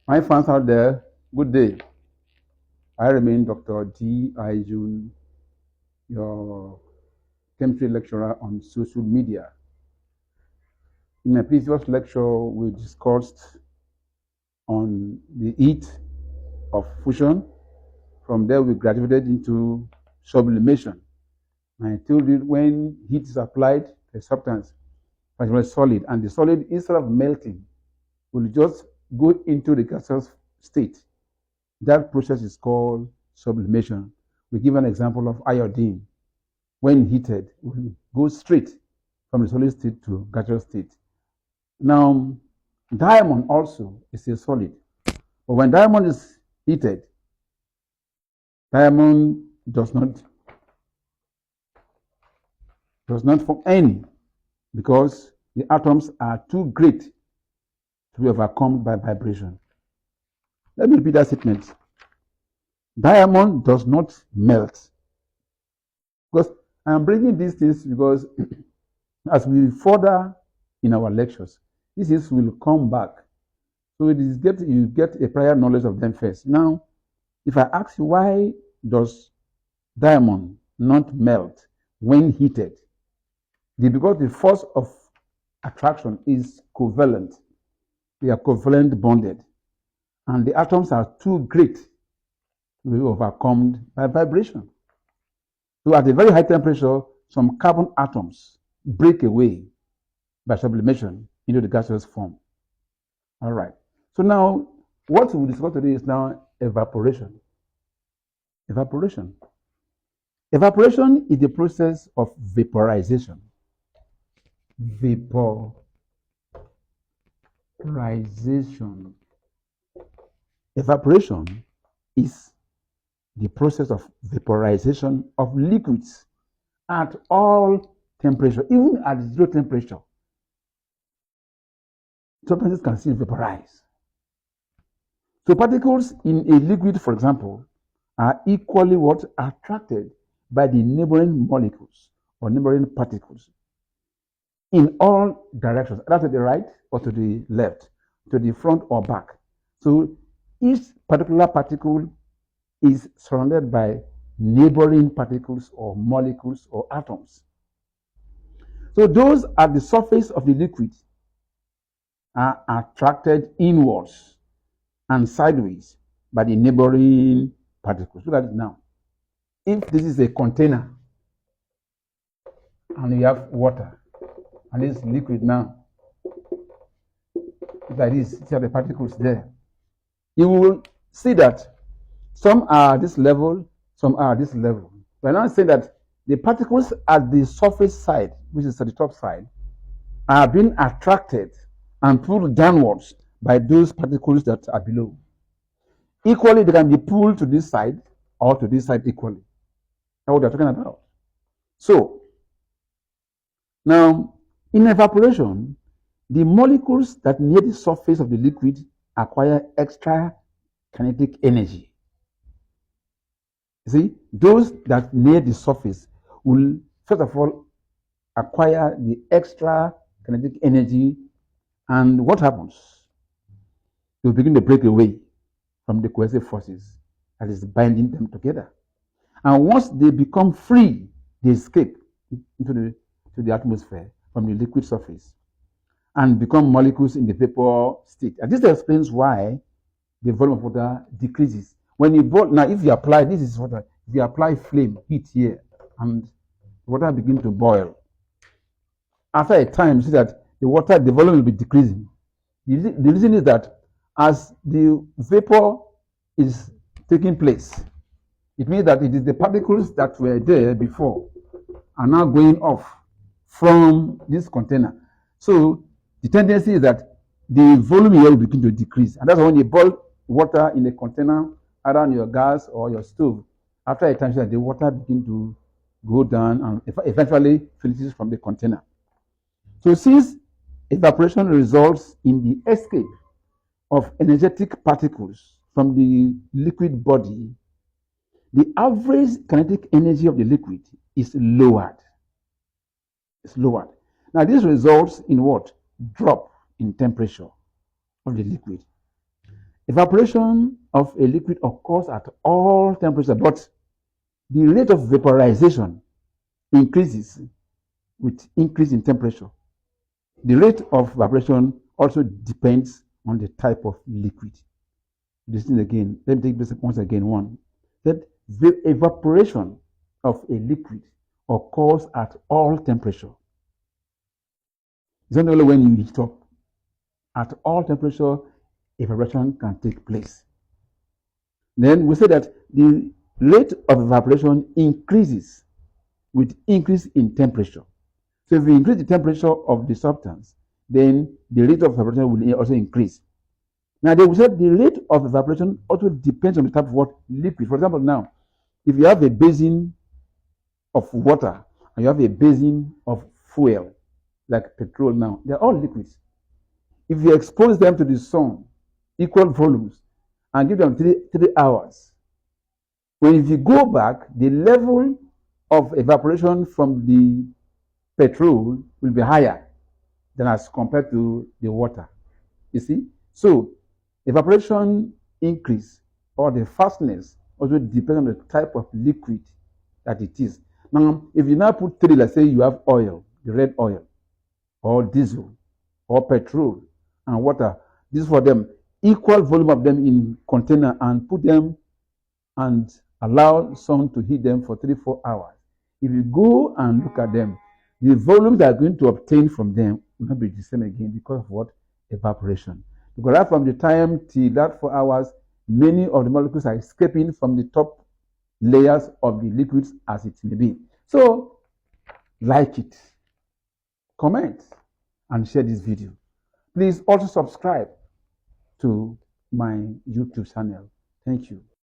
My fans out there, good day. I remain Dr. D. I. June, your chemistry lecturer on social media. In my previous lecture, we discussed on the heat of fusion. From there, we graduated into sublimation. And I told you when heat is applied to a substance, particularly solid, and the solid, instead of melting, will just go into the gaseous state. That process is called sublimation. We give an example of iodine. When heated, will go straight from the solid state to gaseous state. Now, diamond also is a solid. But when diamond is heated, diamond does not form any because the atoms are too great to be overcome by vibration. Let me repeat that statement. Diamond does not melt. Because I'm bringing these things because as we further in our lectures, these things will come back. So you get a prior knowledge of them first. Now, if I ask you why does diamond not melt when heated, because the force of attraction is covalent. They are covalent bonded. And the atoms are too great to be overcome by vibration. So at a very high temperature, some carbon atoms break away by sublimation into the gaseous form. All right. So now, what we discuss today is now evaporation. Evaporation. Evaporation is the process of vaporization. Vaporization. Evaporation is the process of vaporization of liquids at all temperature, even at zero temperature. Substances can still vaporize. So particles in a liquid, for example, are equally attracted by the neighboring molecules or neighboring particles in all directions, either to the right or to the left, to the front or back. So each particular particle is surrounded by neighboring particles or molecules or atoms. So those at the surface of the liquid are attracted inwards and sideways by the neighboring particles. Look at it now. If this is a container and you have water and it's liquid now, like this, these are the particles there. You will see that some are at this level, some are at this level. We're now saying that the particles at the surface side, which is at the top side, are being attracted and pulled downwards by those particles that are below. Equally, they can be pulled to this side or to this side equally. That's what they're talking about. So, now, in evaporation, the molecules that near the surface of the liquid acquire extra kinetic energy. You see, those that near the surface will, first of all, acquire the extra kinetic energy, and what happens? They will begin to break away from the cohesive forces that is binding them together. And once they become free, they escape into the atmosphere from the liquid surface and become molecules in the vapor state. And this explains why the volume of water decreases. When you boil, now if you apply, this is water, if you apply flame, heat here, and water begins to boil, after a time, you see that the volume will be decreasing. The reason is that as the vapor is taking place, it means that it is the particles that were there before are now going off from this container. So the tendency is that the volume here will begin to decrease. And that's when you boil water in a container, either on your gas or your stove. After a time, the water begins to go down and eventually finishes from the container. So since evaporation results in the escape of energetic particles from the liquid body, the average kinetic energy of the liquid is lowered. It's lowered. Now this results in what? Drop in temperature of the liquid. Evaporation of a liquid occurs at all temperatures, but the rate of vaporization increases with increase in temperature. The rate of evaporation also depends on the type of liquid. Listen again. Let me take this once again. One, that the evaporation of a liquid occurs at all temperature. It's not only when you heat up. At all temperature, evaporation can take place. Then we say that the rate of evaporation increases with increase in temperature. So if we increase the temperature of the substance, then the rate of evaporation will also increase. Now, they will say the rate of evaporation also depends on the type of what liquid. For example, now, if you have a basin of water and you have a basin of fuel, like petrol now, they're all liquids. If you expose them to the sun, equal volumes, and give them 3 hours, when if you go back, the level of evaporation from the petrol will be higher than as compared to the water. You see? So, evaporation increase or the fastness also depends on the type of liquid that it is. Now, if you now put three, let's say you have oil, the red oil, or diesel, or petrol, and water, this is for them, equal volume of them in container and put them and allow sun to heat them for 3-4 hours. If you go and look at them, the volume they are going to obtain from them will not be the same again because of what? Evaporation. Because right from the time till that 4 hours, many of the molecules are escaping from the top layers of the liquids as it may be. So, like it, comment, and share this video. Please also subscribe to my YouTube channel. Thank you.